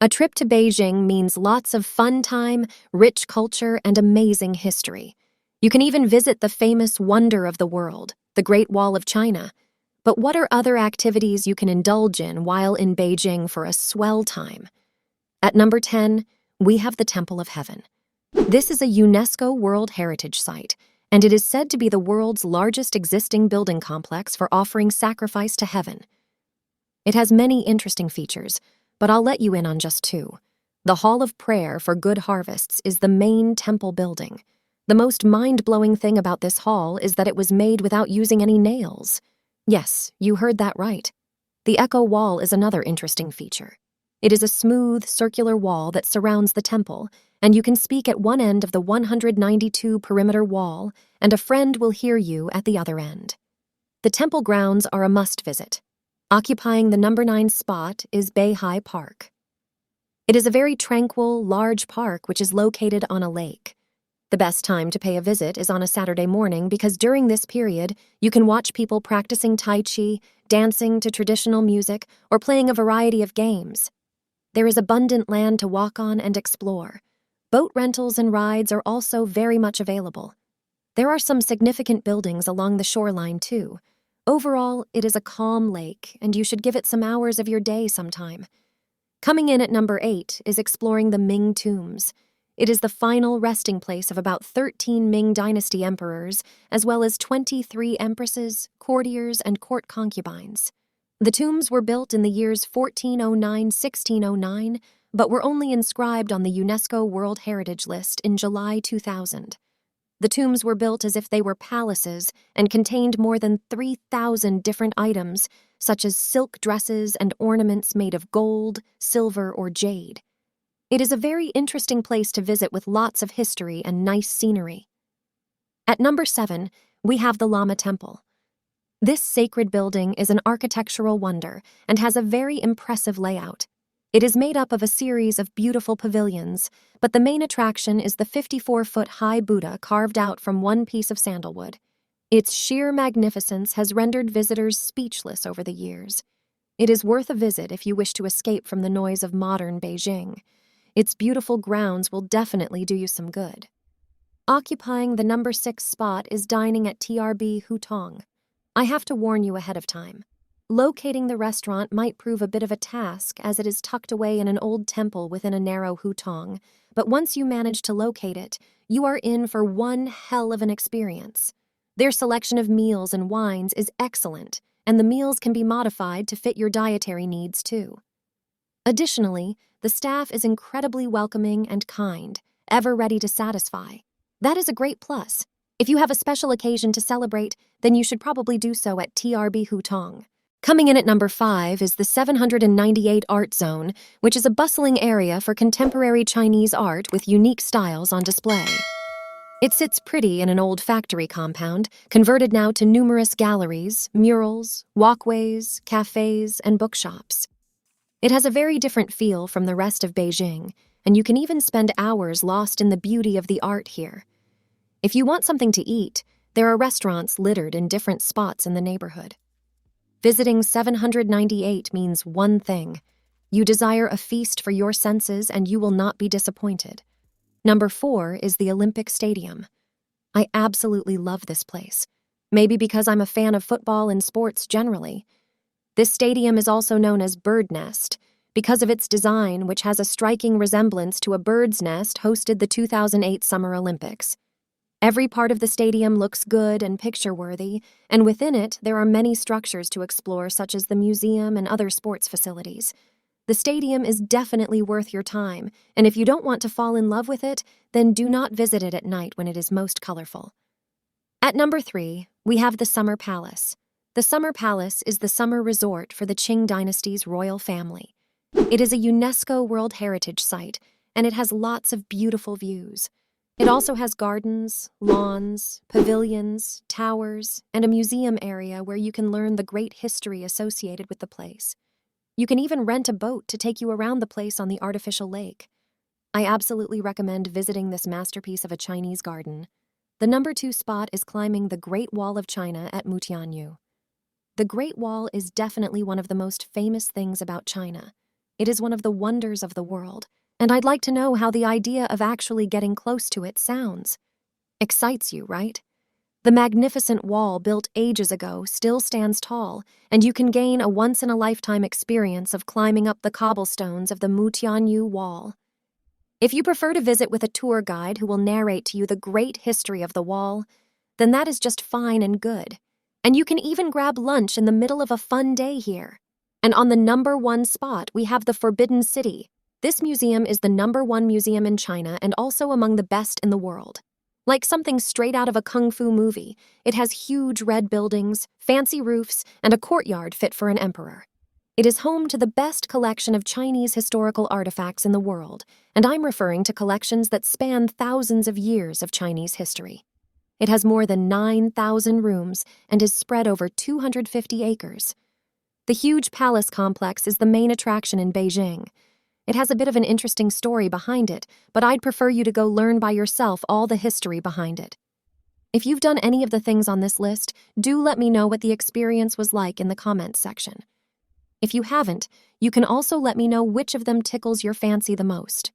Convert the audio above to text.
A trip to Beijing means lots of fun time, rich culture, and amazing history. You can even visit the famous wonder of the world, the Great Wall of China. But what are other activities you can indulge in while in Beijing for a swell time? At number 10, we have the Temple of Heaven. This is a UNESCO World Heritage Site, and it is said to be the world's largest existing building complex for offering sacrifice to heaven. It has many interesting features, but I'll let you in on just two. The Hall of Prayer for Good Harvests is the main temple building. The most mind-blowing thing about this hall is that it was made without using any nails. Yes, you heard that right. The echo wall is another interesting feature. It is a smooth, circular wall that surrounds the temple, and you can speak at one end of the 192-perimeter wall, and a friend will hear you at the other end. The temple grounds are a must-visit. Occupying the number 9 spot is Beihai Park. It is a very tranquil, large park which is located on a lake. The best time to pay a visit is on a Saturday morning because during this period, you can watch people practicing Tai Chi, dancing to traditional music, or playing a variety of games. There is abundant land to walk on and explore. Boat rentals and rides are also very much available. There are some significant buildings along the shoreline too. Overall, it is a calm lake, and you should give it some hours of your day sometime. Coming in at number 8 is exploring the Ming Tombs. It is the final resting place of about 13 Ming Dynasty emperors, as well as 23 empresses, courtiers, and court concubines. The tombs were built in the years 1409–1609, but were only inscribed on the UNESCO World Heritage List in July 2000. The tombs were built as if they were palaces and contained more than 3,000 different items, such as silk dresses and ornaments made of gold, silver, or jade. It is a very interesting place to visit with lots of history and nice scenery. At number 7, we have the Lama Temple. This sacred building is an architectural wonder and has a very impressive layout. It is made up of a series of beautiful pavilions, but the main attraction is the 54-foot-high Buddha carved out from one piece of sandalwood. Its sheer magnificence has rendered visitors speechless over the years. It is worth a visit if you wish to escape from the noise of modern Beijing. Its beautiful grounds will definitely do you some good. Occupying the number 6 spot is dining at TRB Hutong. I have to warn you ahead of time. Locating the restaurant might prove a bit of a task as it is tucked away in an old temple within a narrow hutong, but once you manage to locate it, you are in for one hell of an experience. Their selection of meals and wines is excellent, and the meals can be modified to fit your dietary needs too. Additionally, the staff is incredibly welcoming and kind, ever ready to satisfy. That is a great plus. If you have a special occasion to celebrate, then you should probably do so at TRB Hutong. Coming in at number 5 is the 798 Art Zone, which is a bustling area for contemporary Chinese art with unique styles on display. It sits pretty in an old factory compound, converted now to numerous galleries, murals, walkways, cafes, and bookshops. It has a very different feel from the rest of Beijing, and you can even spend hours lost in the beauty of the art here. If you want something to eat, there are restaurants littered in different spots in the neighborhood. Visiting 798 means one thing. You desire a feast for your senses and you will not be disappointed. Number 4 is the Olympic Stadium. I absolutely love this place. Maybe because I'm a fan of football and sports generally. This stadium is also known as Bird Nest because of its design, which has a striking resemblance to a bird's nest hosted the 2008 Summer Olympics. Every part of the stadium looks good and picture-worthy, and within it there are many structures to explore such as the museum and other sports facilities. The stadium is definitely worth your time, and if you don't want to fall in love with it, then do not visit it at night when it is most colorful. At number 3, we have the Summer Palace. The Summer Palace is the summer resort for the Qing Dynasty's royal family. It is a UNESCO World Heritage Site, and it has lots of beautiful views. It also has gardens, lawns, pavilions, towers, and a museum area where you can learn the great history associated with the place. You can even rent a boat to take you around the place on the artificial lake. I absolutely recommend visiting this masterpiece of a Chinese garden. The number 2 spot is climbing the Great Wall of China at Mutianyu. The Great Wall is definitely one of the most famous things about China. It is one of the wonders of the world, and I'd like to know how the idea of actually getting close to it sounds. Excites you, right? The magnificent wall built ages ago still stands tall, and you can gain a once-in-a-lifetime experience of climbing up the cobblestones of the Mutianyu Wall. If you prefer to visit with a tour guide who will narrate to you the great history of the wall, then that is just fine and good. And you can even grab lunch in the middle of a fun day here. And on the #1 spot, we have the Forbidden City. This museum is the #1 museum in China and also among the best in the world. Like something straight out of a kung fu movie, it has huge red buildings, fancy roofs, and a courtyard fit for an emperor. It is home to the best collection of Chinese historical artifacts in the world, and I'm referring to collections that span thousands of years of Chinese history. It has more than 9,000 rooms and is spread over 250 acres. The huge palace complex is the main attraction in Beijing. It has a bit of an interesting story behind it, but I'd prefer you to go learn by yourself all the history behind it. If you've done any of the things on this list, do let me know what the experience was like in the comments section. If you haven't, you can also let me know which of them tickles your fancy the most.